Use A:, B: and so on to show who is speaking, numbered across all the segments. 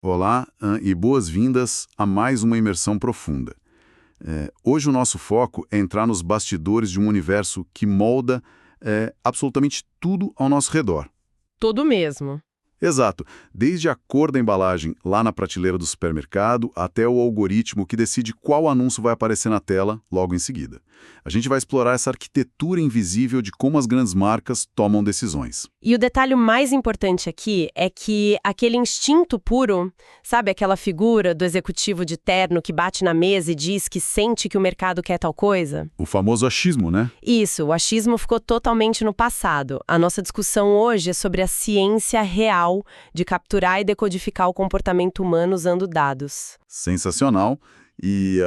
A: Olá, e boas-vindas a mais uma imersão profunda. Hoje o nosso foco é entrar nos bastidores de um universo que molda absolutamente tudo ao nosso redor.
B: Tudo mesmo.
A: Exato, desde a cor da embalagem lá na prateleira do supermercado até o algoritmo que decide qual anúncio vai aparecer na tela logo em seguida. A gente vai explorar essa arquitetura invisível de como as grandes marcas tomam decisões.
B: E o detalhe mais importante aqui é que aquele instinto puro, sabe, aquela figura do executivo de terno que bate na mesa e diz que sente que o mercado quer tal coisa?
A: O famoso achismo, né?
B: Isso, o achismo ficou totalmente no passado. A nossa discussão hoje é sobre a ciência real de capturar e decodificar o comportamento humano usando dados.
A: Sensacional. E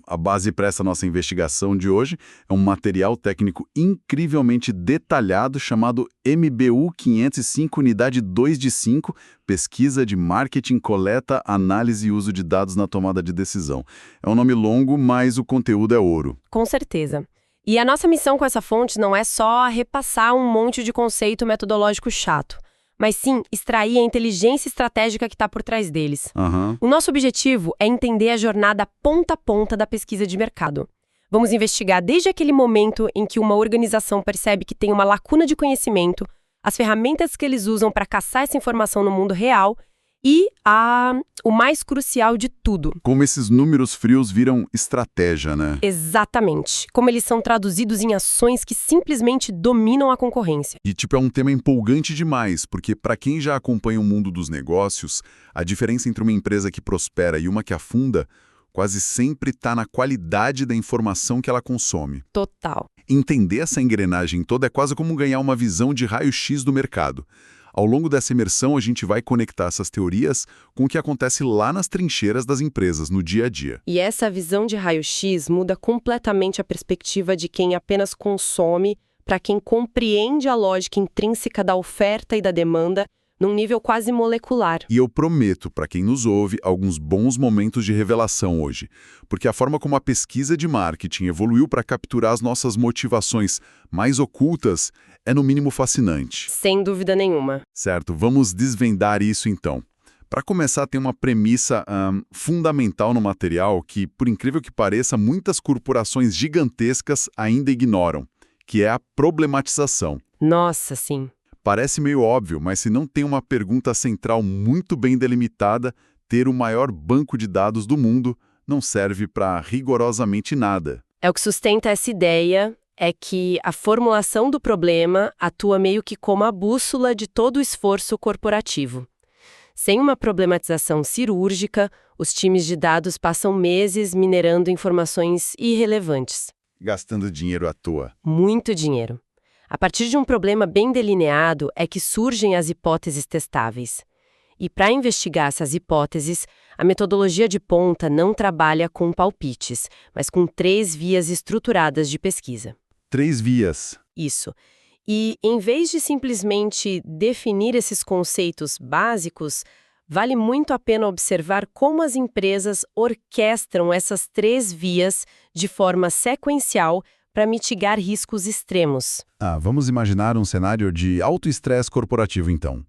A: a base para essa nossa investigação de hoje é um material técnico incrivelmente detalhado chamado MBU 505 Unidade 2 de 5, Pesquisa de Marketing, Coleta, Análise e Uso de Dados na Tomada de Decisão. É um nome longo, mas o conteúdo é ouro.
B: Com certeza. E a nossa missão com essa fonte não é só repassar um monte de conceito metodológico chato, mas sim extrair a inteligência estratégica que está por trás deles.
A: Aham.
B: O nosso objetivo é entender a jornada ponta a ponta da pesquisa de mercado. Vamos investigar desde aquele momento em que uma organização percebe que tem uma lacuna de conhecimento, as ferramentas que eles usam para caçar essa informação no mundo real e o mais crucial de tudo.
A: Como esses números frios viram estratégia, né?
B: Exatamente. Como eles são traduzidos em ações que simplesmente dominam a concorrência.
A: E, é um tema empolgante demais, porque para quem já acompanha o mundo dos negócios, a diferença entre uma empresa que prospera e uma que afunda quase sempre está na qualidade da informação que ela consome.
B: Total.
A: Entender essa engrenagem toda é quase como ganhar uma visão de raio-x do mercado. Ao longo dessa imersão, a gente vai conectar essas teorias com o que acontece lá nas trincheiras das empresas, no dia a dia.
B: E essa visão de raio-x muda completamente a perspectiva de quem apenas consome para quem compreende a lógica intrínseca da oferta e da demanda num nível quase molecular.
A: E eu prometo, para quem nos ouve, alguns bons momentos de revelação hoje, porque a forma como a pesquisa de marketing evoluiu para capturar as nossas motivações mais ocultas é no mínimo fascinante.
B: Sem dúvida nenhuma.
A: Certo, vamos desvendar isso então. Para começar, tem uma premissa fundamental no material que, por incrível que pareça, muitas corporações gigantescas ainda ignoram, que é a problematização.
B: Nossa, sim.
A: Parece meio óbvio, mas se não tem uma pergunta central muito bem delimitada, ter o maior banco de dados do mundo não serve para rigorosamente nada.
B: É o que sustenta essa ideia é que a formulação do problema atua meio que como a bússola de todo o esforço corporativo. Sem uma problematização cirúrgica, os times de dados passam meses minerando informações irrelevantes.
A: Gastando dinheiro à toa.
B: Muito dinheiro. A partir de um problema bem delineado é que surgem as hipóteses testáveis. E para investigar essas hipóteses, a metodologia de ponta não trabalha com palpites, mas com 3 vias estruturadas de pesquisa.
A: 3 vias.
B: Isso. E, em vez de simplesmente definir esses conceitos básicos, vale muito a pena observar como as empresas orquestram essas 3 vias de forma sequencial para mitigar riscos extremos.
A: Vamos imaginar um cenário de alto estresse corporativo, então.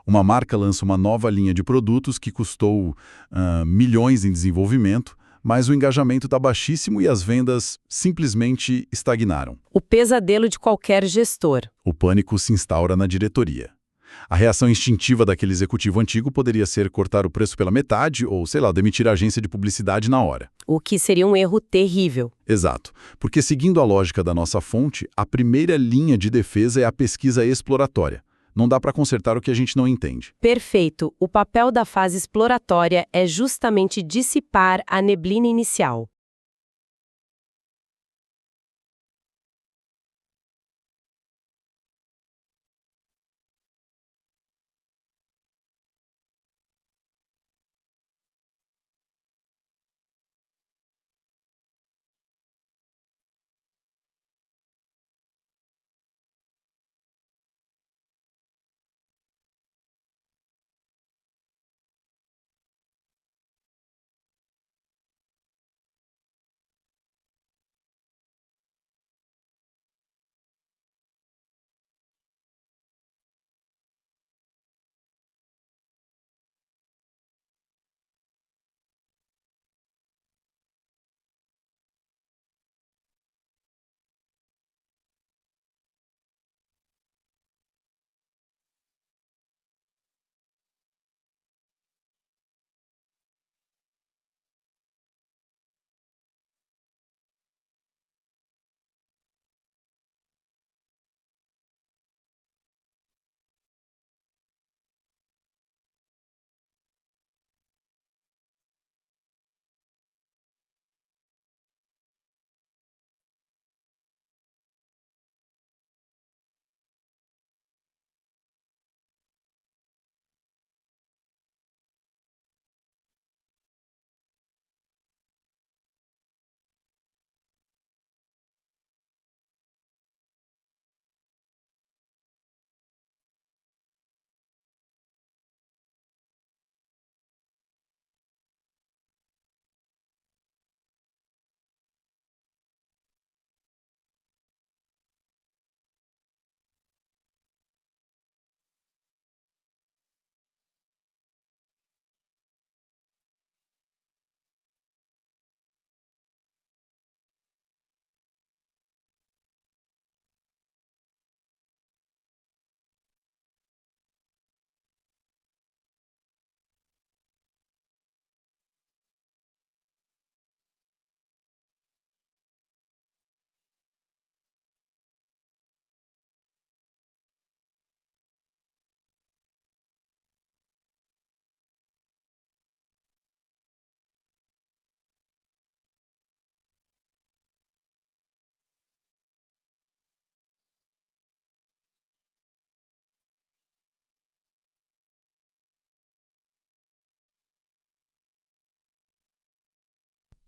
A: Uma marca lança uma nova linha de produtos que custou milhões em desenvolvimento, mas o engajamento está baixíssimo e as vendas simplesmente estagnaram.
B: O pesadelo de qualquer gestor.
A: O pânico se instaura na diretoria. A reação instintiva daquele executivo antigo poderia ser cortar o preço pela metade ou, sei lá, demitir a agência de publicidade na hora.
B: O que seria um erro terrível.
A: Exato, porque seguindo a lógica da nossa fonte, a primeira linha de defesa é a pesquisa exploratória. Não dá para consertar o que a gente não entende.
B: Perfeito. O papel da fase exploratória é justamente dissipar a neblina inicial.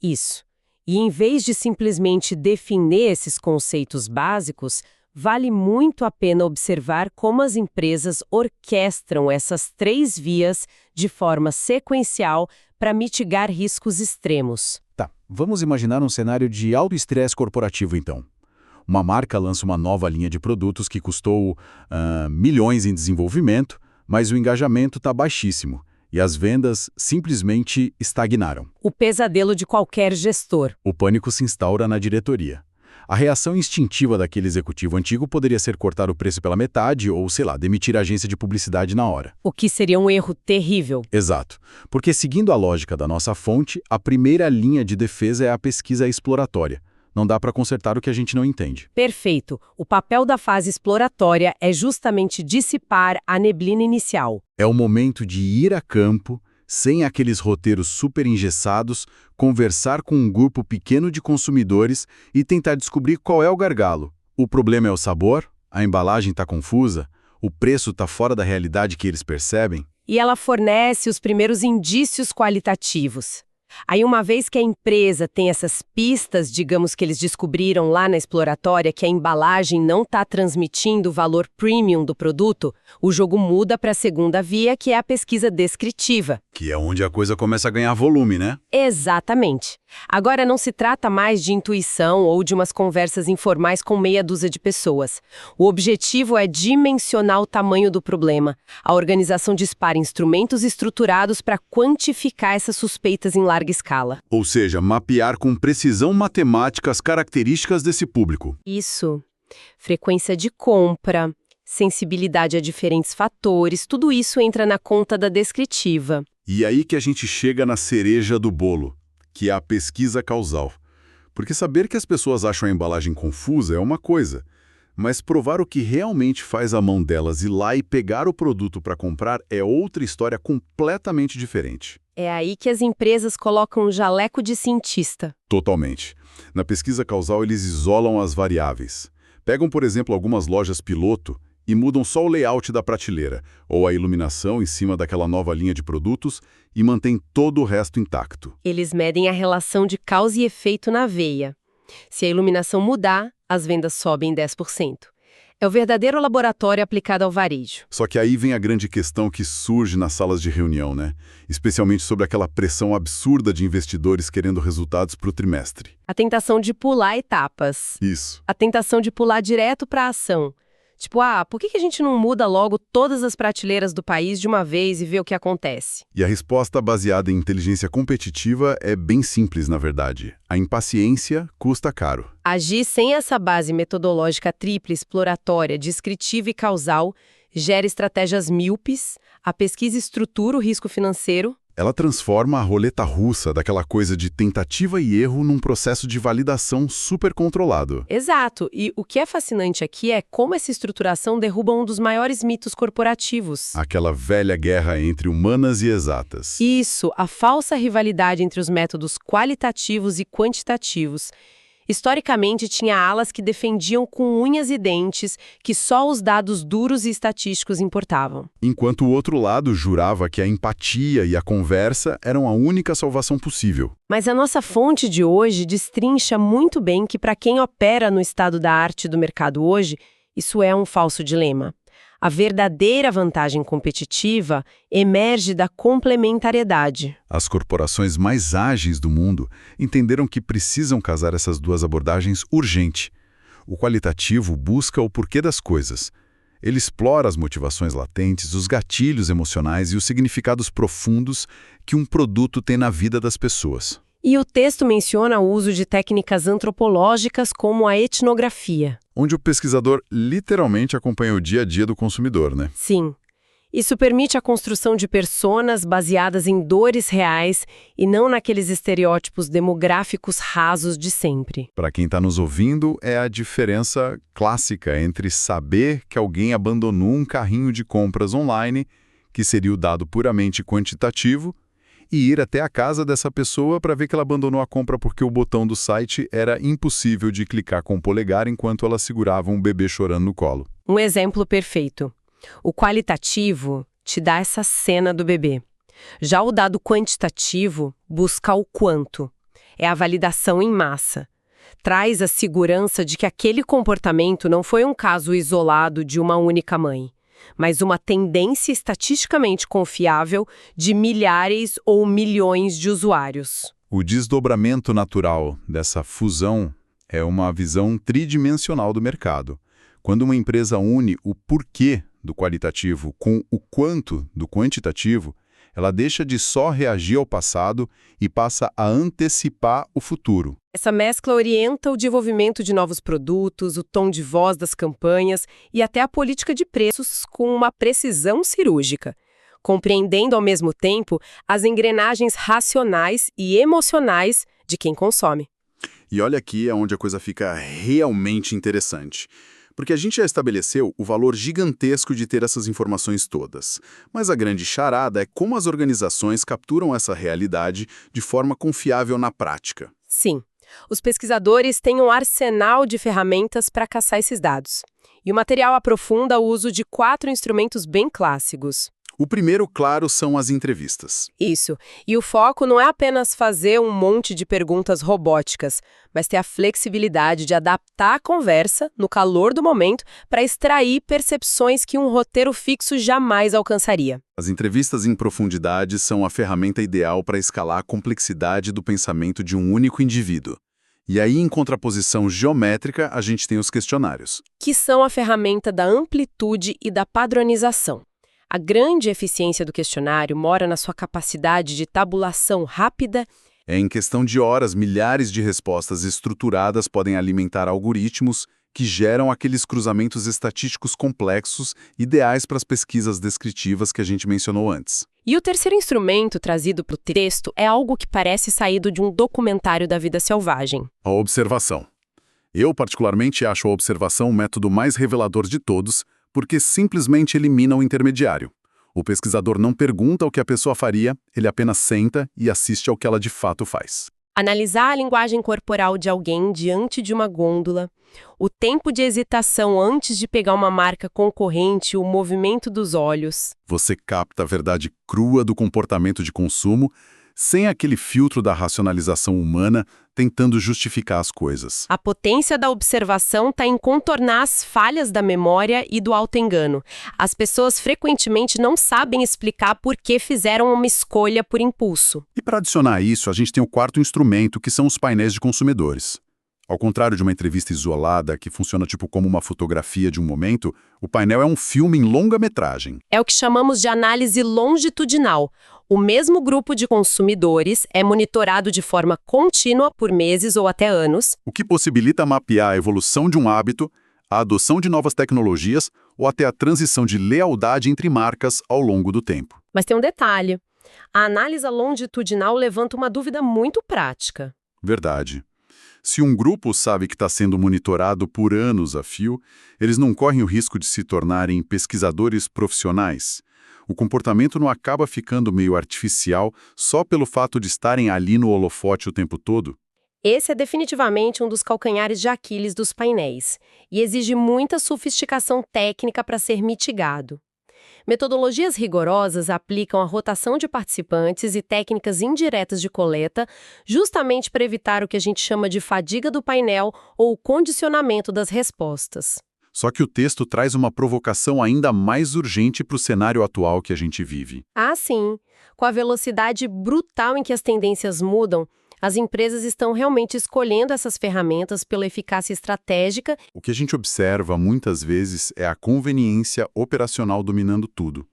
B: Isso. E em vez de simplesmente definir esses conceitos básicos, vale muito a pena observar como as empresas orquestram essas 3 vias de forma sequencial para mitigar riscos extremos.
A: Tá, vamos imaginar um cenário de alto estresse corporativo, então. Uma marca lança uma nova linha de produtos que custou milhões em desenvolvimento, mas o engajamento está baixíssimo e as vendas simplesmente estagnaram.
B: O pesadelo de qualquer gestor.
A: O pânico se instaura na diretoria. A reação instintiva daquele executivo antigo poderia ser cortar o preço pela metade ou, sei lá, demitir a agência de publicidade na hora.
B: O que seria um erro terrível.
A: Exato. Porque, seguindo a lógica da nossa fonte, a primeira linha de defesa é a pesquisa exploratória. Não dá para consertar o que a gente não entende.
B: Perfeito. O papel da fase exploratória é justamente dissipar a neblina inicial.
A: É o momento de ir a campo, sem aqueles roteiros super engessados, conversar com um grupo pequeno de consumidores e tentar descobrir qual é o gargalo. O problema é o sabor? A embalagem está confusa? O preço está fora da realidade que eles percebem?
B: E ela fornece os primeiros indícios qualitativos. Aí, uma vez que a empresa tem essas pistas, digamos que eles descobriram lá na exploratória que a embalagem não está transmitindo o valor premium do produto, o jogo muda para a segunda via, que é a pesquisa descritiva.
A: Que é onde a coisa começa a ganhar volume, né?
B: Exatamente. Agora não se trata mais de intuição ou de umas conversas informais com meia dúzia de pessoas. O objetivo é dimensionar o tamanho do problema. A organização dispara instrumentos estruturados para quantificar essas suspeitas em larga escala.
A: Ou seja, mapear com precisão matemática as características desse público.
B: Isso. Frequência de compra, sensibilidade a diferentes fatores, tudo isso entra na conta da descritiva.
A: E aí que a gente chega na cereja do bolo, que é a pesquisa causal. Porque saber que as pessoas acham a embalagem confusa é uma coisa, mas provar o que realmente faz a mão delas ir lá e pegar o produto para comprar é outra história completamente diferente.
B: É aí que as empresas colocam um jaleco de cientista.
A: Totalmente. Na pesquisa causal, eles isolam as variáveis. Pegam, por exemplo, algumas lojas piloto e mudam só o layout da prateleira, ou a iluminação em cima daquela nova linha de produtos e mantêm todo o resto intacto.
B: Eles medem a relação de causa e efeito na veia. Se a iluminação mudar, as vendas sobem 10%. É o verdadeiro laboratório aplicado ao varejo.
A: Só que aí vem a grande questão que surge nas salas de reunião, né? Especialmente sobre aquela pressão absurda de investidores querendo resultados para o trimestre.
B: A tentação de pular etapas.
A: Isso.
B: A tentação de pular direto para a ação. Tipo, por que a gente não muda logo todas as prateleiras do país de uma vez e vê o que acontece?
A: E a resposta baseada em inteligência competitiva é bem simples, na verdade. A impaciência custa caro.
B: Agir sem essa base metodológica tripla, exploratória, descritiva e causal gera estratégias míopes, a pesquisa estrutura o risco financeiro.
A: Ela transforma a roleta russa daquela coisa de tentativa e erro num processo de validação super controlado.
B: Exato. E o que é fascinante aqui é como essa estruturação derruba um dos maiores mitos corporativos.
A: Aquela velha guerra entre humanas e exatas.
B: Isso, a falsa rivalidade entre os métodos qualitativos e quantitativos. Historicamente, tinha alas que defendiam com unhas e dentes que só os dados duros e estatísticos importavam.
A: Enquanto o outro lado jurava que a empatia e a conversa eram a única salvação possível.
B: Mas a nossa fonte de hoje destrincha muito bem que, para quem opera no estado da arte do mercado hoje, isso é um falso dilema. A verdadeira vantagem competitiva emerge da complementariedade.
A: As corporações mais ágeis do mundo entenderam que precisam casar essas duas abordagens urgente. O qualitativo busca o porquê das coisas. Ele explora as motivações latentes, os gatilhos emocionais e os significados profundos que um produto tem na vida das pessoas.
B: E o texto menciona o uso de técnicas antropológicas como a etnografia.
A: Onde o pesquisador literalmente acompanha o dia a dia do consumidor, né?
B: Sim. Isso permite a construção de personas baseadas em dores reais e não naqueles estereótipos demográficos rasos de sempre.
A: Para quem está nos ouvindo, é a diferença clássica entre saber que alguém abandonou um carrinho de compras online, que seria o dado puramente quantitativo, e ir até a casa dessa pessoa para ver que ela abandonou a compra porque o botão do site era impossível de clicar com o polegar enquanto ela segurava um bebê chorando no colo.
B: Um exemplo perfeito. O qualitativo te dá essa cena do bebê. Já o dado quantitativo busca o quanto. é a validação em massa. Traz a segurança de que aquele comportamento não foi um caso isolado de uma única mãe, mas uma tendência estatisticamente confiável de milhares ou milhões de usuários.
A: O desdobramento natural dessa fusão é uma visão tridimensional do mercado. Quando uma empresa une o porquê do qualitativo com o quanto do quantitativo, ela deixa de só reagir ao passado e passa a antecipar o futuro.
B: Essa mescla orienta o desenvolvimento de novos produtos, o tom de voz das campanhas e até a política de preços com uma precisão cirúrgica, compreendendo ao mesmo tempo as engrenagens racionais e emocionais de quem consome.
A: E olha aqui é onde a coisa fica realmente interessante. Porque a gente já estabeleceu o valor gigantesco de ter essas informações todas. Mas a grande charada é como as organizações capturam essa realidade de forma confiável na prática.
B: Sim, os pesquisadores têm um arsenal de ferramentas para caçar esses dados. E o material aprofunda o uso de 4 instrumentos bem clássicos.
A: O primeiro, claro, são as entrevistas.
B: Isso. E o foco não é apenas fazer um monte de perguntas robóticas, mas ter a flexibilidade de adaptar a conversa, no calor do momento, para extrair percepções que um roteiro fixo jamais alcançaria.
A: As entrevistas em profundidade são a ferramenta ideal para escalar a complexidade do pensamento de um único indivíduo. E aí, em contraposição geométrica, a gente tem os questionários.
B: Que são a ferramenta da amplitude e da padronização. A grande eficiência do questionário mora na sua capacidade de tabulação rápida.
A: Em questão de horas, milhares de respostas estruturadas podem alimentar algoritmos que geram aqueles cruzamentos estatísticos complexos ideais para as pesquisas descritivas que a gente mencionou antes.
B: E o terceiro instrumento trazido para o texto é algo que parece saído de um documentário da vida selvagem.
A: A observação. Eu, particularmente, acho a observação o método mais revelador de todos, porque simplesmente elimina o intermediário. O pesquisador não pergunta o que a pessoa faria, ele apenas senta e assiste ao que ela de fato faz.
B: Analisar a linguagem corporal de alguém diante de uma gôndola, o tempo de hesitação antes de pegar uma marca concorrente, o movimento dos olhos.
A: Você capta a verdade crua do comportamento de consumo, sem aquele filtro da racionalização humana tentando justificar as coisas.
B: A potência da observação está em contornar as falhas da memória e do autoengano. As pessoas frequentemente não sabem explicar por que fizeram uma escolha por impulso.
A: E para adicionar isso, a gente tem o quarto instrumento, que são os painéis de consumidores. Ao contrário de uma entrevista isolada, que funciona tipo como uma fotografia de um momento, o painel é um filme em longa-metragem.
B: É o que chamamos de análise longitudinal. O mesmo grupo de consumidores é monitorado de forma contínua por meses ou até anos,
A: O que possibilita mapear a evolução de um hábito, a adoção de novas tecnologias ou até a transição de lealdade entre marcas ao longo do tempo.
B: mas tem um detalhe. A análise longitudinal levanta uma dúvida muito prática.
A: Verdade. Se um grupo sabe que está sendo monitorado por anos a fio, eles não correm o risco de se tornarem pesquisadores profissionais. O comportamento não acaba ficando meio artificial só pelo fato de estarem ali no holofote o tempo todo?
B: Esse é definitivamente um dos calcanhares de Aquiles dos painéis e exige muita sofisticação técnica para ser mitigado. Metodologias rigorosas aplicam a rotação de participantes e técnicas indiretas de coleta, justamente para evitar o que a gente chama de fadiga do painel ou o condicionamento das respostas.
A: Só que o texto traz uma provocação ainda mais urgente para o cenário atual que a gente vive.
B: Ah, sim. Com a velocidade brutal em que as tendências mudam, as empresas estão realmente escolhendo essas ferramentas pela eficácia estratégica.
A: O que a gente observa muitas vezes é a conveniência operacional dominando tudo.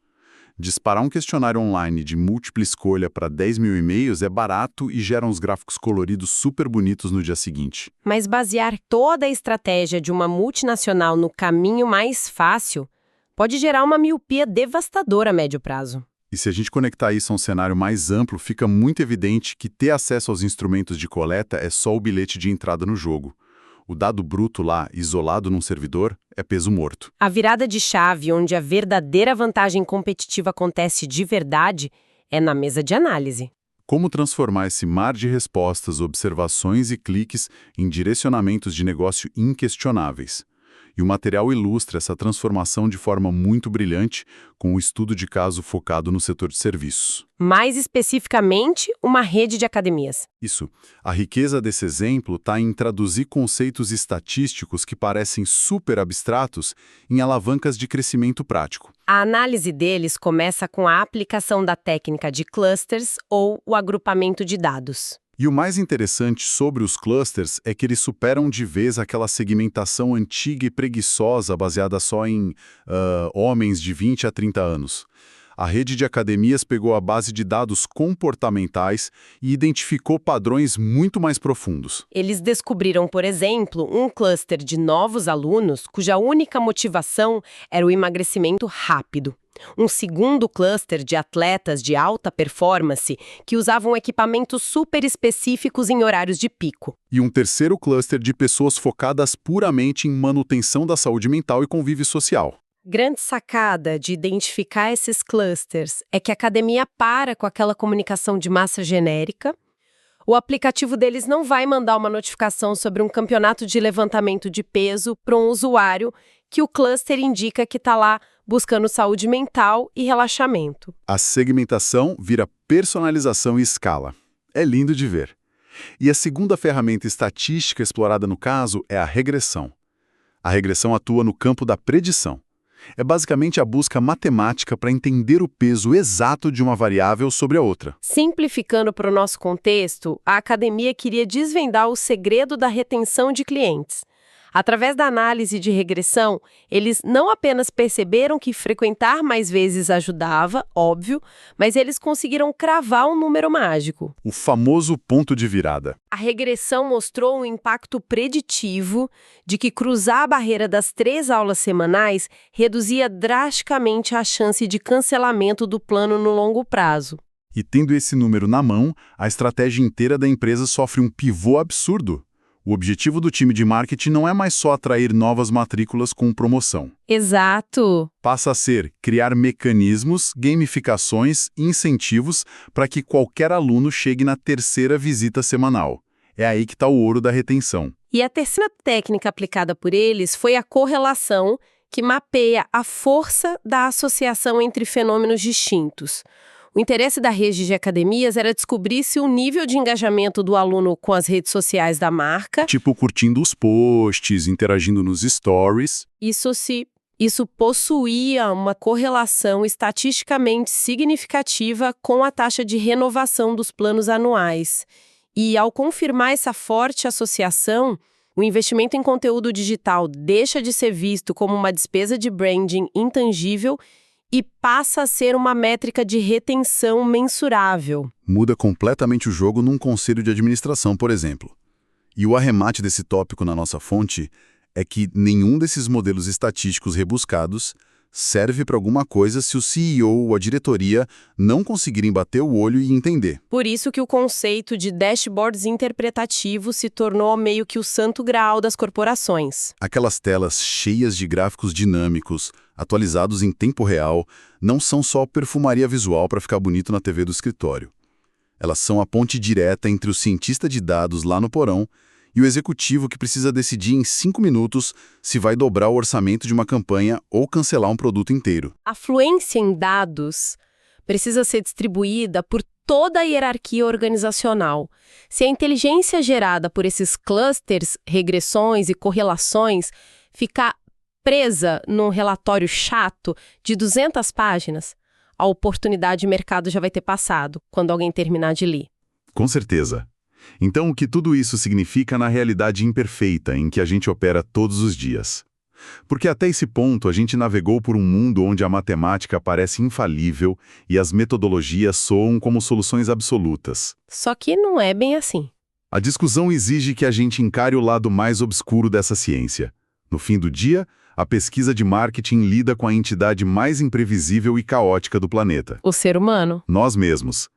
A: Disparar um questionário online de múltipla escolha para 10 mil e-mails é barato e gera uns gráficos coloridos super bonitos no dia seguinte.
B: Mas basear toda a estratégia de uma multinacional no caminho mais fácil pode gerar uma miopia devastadora a médio prazo.
A: E se a gente conectar isso a um cenário mais amplo, fica muito evidente que ter acesso aos instrumentos de coleta é só o bilhete de entrada no jogo. O dado bruto lá, isolado num servidor, é peso morto.
B: A virada de chave onde a verdadeira vantagem competitiva acontece de verdade é na mesa de análise.
A: Como transformar esse mar de respostas, observações e cliques em direcionamentos de negócio inquestionáveis? E o material ilustra essa transformação de forma muito brilhante, com um estudo de caso focado no setor de serviços.
B: Mais especificamente, uma rede de academias.
A: Isso. A riqueza desse exemplo está em traduzir conceitos estatísticos que parecem super abstratos em alavancas de crescimento prático.
B: A análise deles começa com a aplicação da técnica de clusters ou o agrupamento de dados.
A: E o mais interessante sobre os clusters é que eles superam de vez aquela segmentação antiga e preguiçosa baseada só em homens de 20 a 30 anos. A rede de academias pegou a base de dados comportamentais e identificou padrões muito mais profundos.
B: Eles descobriram, por exemplo, um cluster de novos alunos cuja única motivação era o emagrecimento rápido. Um segundo cluster de atletas de alta performance que usavam equipamentos super específicos em horários de pico.
A: E um terceiro cluster de pessoas focadas puramente em manutenção da saúde mental e convívio social.
B: Grande sacada de identificar esses clusters é que a academia para com aquela comunicação de massa genérica. O aplicativo deles não vai mandar uma notificação sobre um campeonato de levantamento de peso para um usuário que o cluster indica que está lá buscando saúde mental e relaxamento.
A: A segmentação vira personalização e escala. É lindo de ver. E a segunda ferramenta estatística explorada no caso é a regressão. A regressão atua no campo da predição. É basicamente a busca matemática para entender o peso exato de uma variável sobre a outra.
B: Simplificando para o nosso contexto, a academia queria desvendar o segredo da retenção de clientes. Através da análise de regressão, eles não apenas perceberam que frequentar mais vezes ajudava, óbvio, mas eles conseguiram cravar um número mágico.
A: O famoso ponto de virada.
B: A regressão mostrou um impacto preditivo de que cruzar a barreira das 3 aulas semanais reduzia drasticamente a chance de cancelamento do plano no longo prazo.
A: E tendo esse número na mão, a estratégia inteira da empresa sofre um pivô absurdo. O objetivo do time de marketing não é mais só atrair novas matrículas com promoção.
B: Exato.
A: Passa a ser criar mecanismos, gamificações e incentivos para que qualquer aluno chegue na terceira visita semanal. É aí que está o ouro da retenção.
B: E a terceira técnica aplicada por eles foi a correlação, que mapeia a força da associação entre fenômenos distintos. O interesse da rede de academias era descobrir se o nível de engajamento do aluno com as redes sociais da marca...
A: Tipo curtindo os posts, interagindo nos stories.
B: Isso possuía uma correlação estatisticamente significativa com a taxa de renovação dos planos anuais. E, ao confirmar essa forte associação, o investimento em conteúdo digital deixa de ser visto como uma despesa de branding intangível e passa a ser uma métrica de retenção mensurável.
A: Muda completamente o jogo num conselho de administração, por exemplo. E o arremate desse tópico na nossa fonte é que nenhum desses modelos estatísticos rebuscados serve para alguma coisa se o CEO ou a diretoria não conseguirem bater o olho e entender.
B: Por isso que o conceito de dashboards interpretativos se tornou meio que o santo graal das corporações.
A: Aquelas telas cheias de gráficos dinâmicos, atualizados em tempo real, não são só perfumaria visual para ficar bonito na TV do escritório. Elas são a ponte direta entre o cientista de dados lá no porão e o executivo que precisa decidir em 5 minutos se vai dobrar o orçamento de uma campanha ou cancelar um produto inteiro.
B: A fluência em dados precisa ser distribuída por toda a hierarquia organizacional. Se a inteligência gerada por esses clusters, regressões e correlações ficar presa num relatório chato de 200 páginas, a oportunidade de mercado já vai ter passado quando alguém terminar de ler.
A: Com certeza. Então, o que tudo isso significa na realidade imperfeita em que a gente opera todos os dias? Porque até esse ponto a gente navegou por um mundo onde a matemática parece infalível e as metodologias soam como soluções absolutas.
B: Só que não é bem assim.
A: A discussão exige que a gente encare o lado mais obscuro dessa ciência. No fim do dia, a pesquisa de marketing lida com a entidade mais imprevisível e caótica do planeta.
B: O ser humano.
A: Nós mesmos.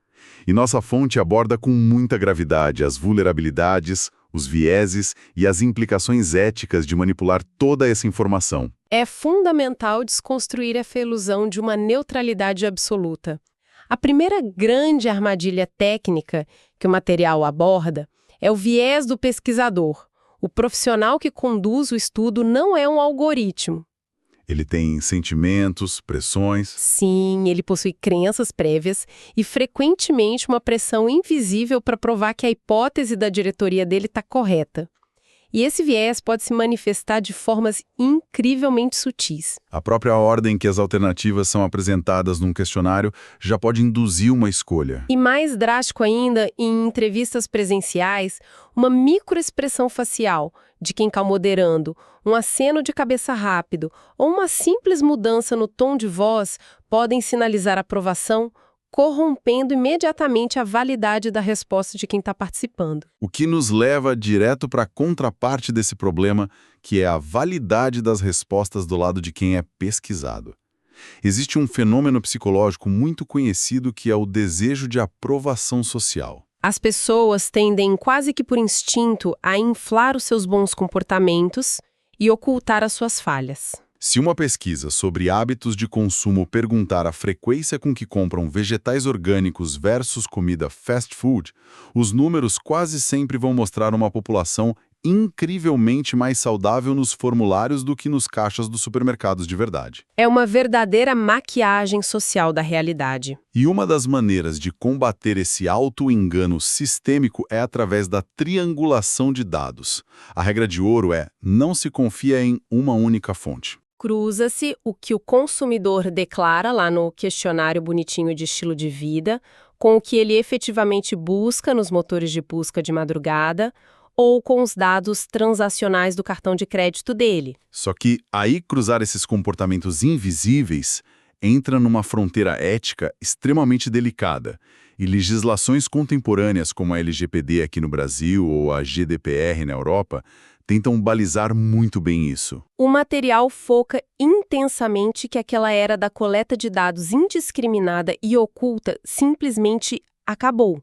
A: E nossa fonte aborda com muita gravidade as vulnerabilidades, os vieses e as implicações éticas de manipular toda essa informação.
B: É fundamental desconstruir essa ilusão de uma neutralidade absoluta. A primeira grande armadilha técnica que o material aborda é o viés do pesquisador, O profissional que conduz o estudo não é um algoritmo.
A: Ele tem sentimentos, pressões.
B: Sim, ele possui crenças prévias e, frequentemente, uma pressão invisível para provar que a hipótese da diretoria dele está correta. E esse viés pode se manifestar de formas incrivelmente sutis.
A: A própria ordem que as alternativas são apresentadas num questionário já pode induzir uma escolha.
B: E mais drástico ainda, em entrevistas presenciais, uma microexpressão facial de quem está moderando, um aceno de cabeça rápido ou uma simples mudança no tom de voz podem sinalizar aprovação, corrompendo imediatamente a validade da resposta de quem está participando.
A: O que nos leva direto para a contraparte desse problema, que é a validade das respostas do lado de quem é pesquisado. Existe um fenômeno psicológico muito conhecido que é o desejo de aprovação social.
B: As pessoas tendem, quase que por instinto, a inflar os seus bons comportamentos e ocultar as suas falhas.
A: Se uma pesquisa sobre hábitos de consumo perguntar a frequência com que compram vegetais orgânicos versus comida fast food, os números quase sempre vão mostrar uma população incrivelmente mais saudável nos formulários do que nos caixas dos supermercados de verdade.
B: É uma verdadeira maquiagem social da realidade.
A: E uma das maneiras de combater esse auto-engano sistêmico é através da triangulação de dados. A regra de ouro é: não se confia em uma única fonte.
B: Cruza-se o que o consumidor declara lá no questionário bonitinho de estilo de vida, com o que ele efetivamente busca nos motores de busca de madrugada, ou com os dados transacionais do cartão de crédito dele.
A: Só que aí cruzar esses comportamentos invisíveis entra numa fronteira ética extremamente delicada, e legislações contemporâneas como a LGPD aqui no Brasil ou a GDPR na Europa tentam balizar muito bem isso.
B: O material foca intensamente que aquela era da coleta de dados indiscriminada e oculta simplesmente acabou.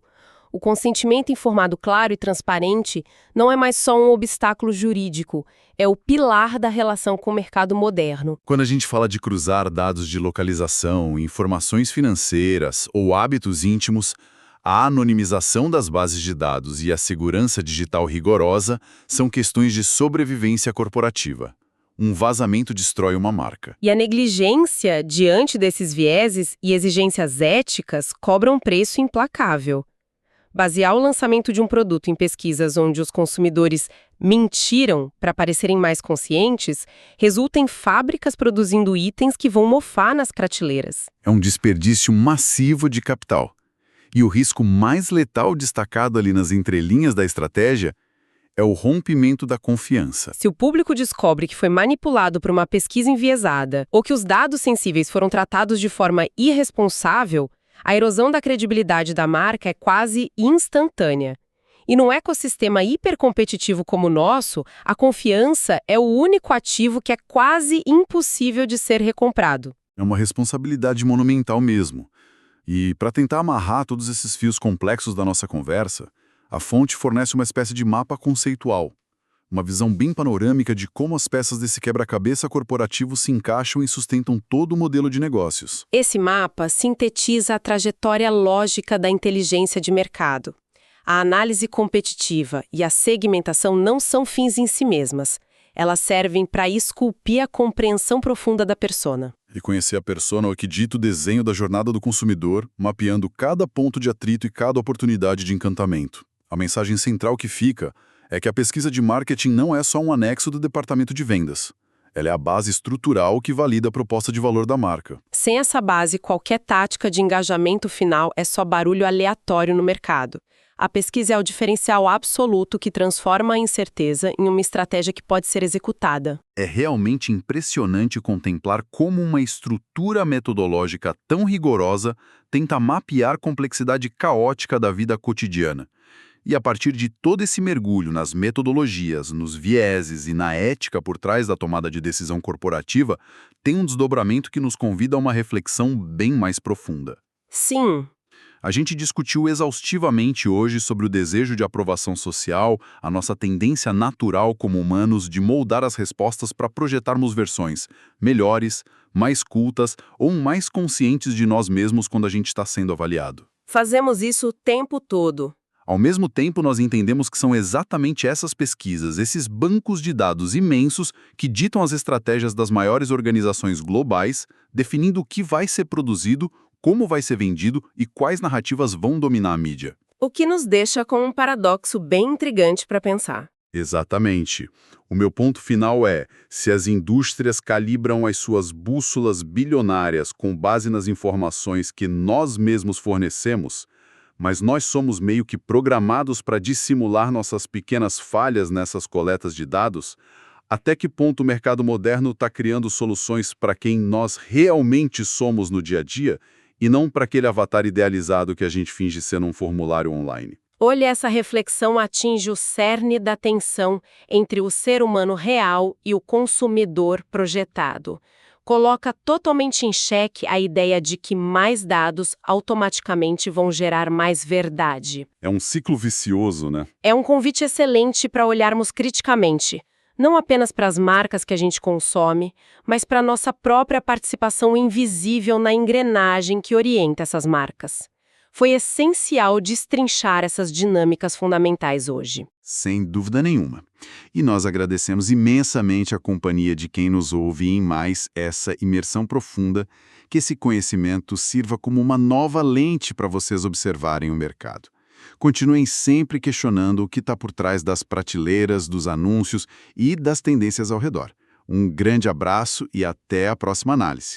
B: O consentimento informado claro e transparente não é mais só um obstáculo jurídico, é o pilar da relação com o mercado moderno.
A: Quando a gente fala de cruzar dados de localização, informações financeiras ou hábitos íntimos, a anonimização das bases de dados e a segurança digital rigorosa são questões de sobrevivência corporativa. Um vazamento destrói uma marca.
B: E a negligência diante desses vieses e exigências éticas cobra um preço implacável. Basear o lançamento de um produto em pesquisas onde os consumidores mentiram para parecerem mais conscientes resulta em fábricas produzindo itens que vão mofar nas prateleiras.
A: É um desperdício massivo de capital. E o risco mais letal destacado ali nas entrelinhas da estratégia é o rompimento da confiança.
B: Se o público descobre que foi manipulado por uma pesquisa enviesada ou que os dados sensíveis foram tratados de forma irresponsável, a erosão da credibilidade da marca é quase instantânea. E num ecossistema hipercompetitivo como o nosso, a confiança é o único ativo que é quase impossível de ser recomprado.
A: É uma responsabilidade monumental mesmo. E para tentar amarrar todos esses fios complexos da nossa conversa, a fonte fornece uma espécie de mapa conceitual. Uma visão bem panorâmica de como as peças desse quebra-cabeça corporativo se encaixam e sustentam todo o modelo de negócios.
B: Esse mapa sintetiza a trajetória lógica da inteligência de mercado. A análise competitiva e a segmentação não são fins em si mesmas. Elas servem para esculpir a compreensão profunda da persona.
A: Reconhecer a persona é o que dita o desenho da jornada do consumidor, mapeando cada ponto de atrito e cada oportunidade de encantamento. A mensagem central que fica é que a pesquisa de marketing não é só um anexo do departamento de vendas. Ela é a base estrutural que valida a proposta de valor da marca.
B: Sem essa base, qualquer tática de engajamento final é só barulho aleatório no mercado. A pesquisa é o diferencial absoluto que transforma a incerteza em uma estratégia que pode ser executada.
A: É realmente impressionante contemplar como uma estrutura metodológica tão rigorosa tenta mapear a complexidade caótica da vida cotidiana. E a partir de todo esse mergulho nas metodologias, nos vieses e na ética por trás da tomada de decisão corporativa, tem um desdobramento que nos convida a uma reflexão bem mais profunda.
B: Sim.
A: A gente discutiu exaustivamente hoje sobre o desejo de aprovação social, a nossa tendência natural como humanos de moldar as respostas para projetarmos versões melhores, mais cultas ou mais conscientes de nós mesmos quando a gente está sendo avaliado.
B: Fazemos isso o tempo todo.
A: Ao mesmo tempo, nós entendemos que são exatamente essas pesquisas, esses bancos de dados imensos que ditam as estratégias das maiores organizações globais, definindo o que vai ser produzido, como vai ser vendido e quais narrativas vão dominar a mídia.
B: O que nos deixa com um paradoxo bem intrigante para pensar.
A: Exatamente. O meu ponto final é, se as indústrias calibram as suas bússolas bilionárias com base nas informações que nós mesmos fornecemos, mas nós somos meio que programados para dissimular nossas pequenas falhas nessas coletas de dados, até que ponto o mercado moderno está criando soluções para quem nós realmente somos no dia a dia e não para aquele avatar idealizado que a gente finge ser num formulário online?
B: Olha, essa reflexão atinge o cerne da tensão entre o ser humano real e o consumidor projetado. Coloca totalmente em xeque a ideia de que mais dados automaticamente vão gerar mais verdade.
A: É um ciclo vicioso, né?
B: É um convite excelente para olharmos criticamente, não apenas para as marcas que a gente consome, mas para a nossa própria participação invisível na engrenagem que orienta essas marcas. Foi essencial destrinchar essas dinâmicas fundamentais hoje.
A: Sem dúvida nenhuma. E nós agradecemos imensamente a companhia de quem nos ouve em mais essa imersão profunda, que esse conhecimento sirva como uma nova lente para vocês observarem o mercado. Continuem sempre questionando o que está por trás das prateleiras, dos anúncios e das tendências ao redor. Um grande abraço e até a próxima análise.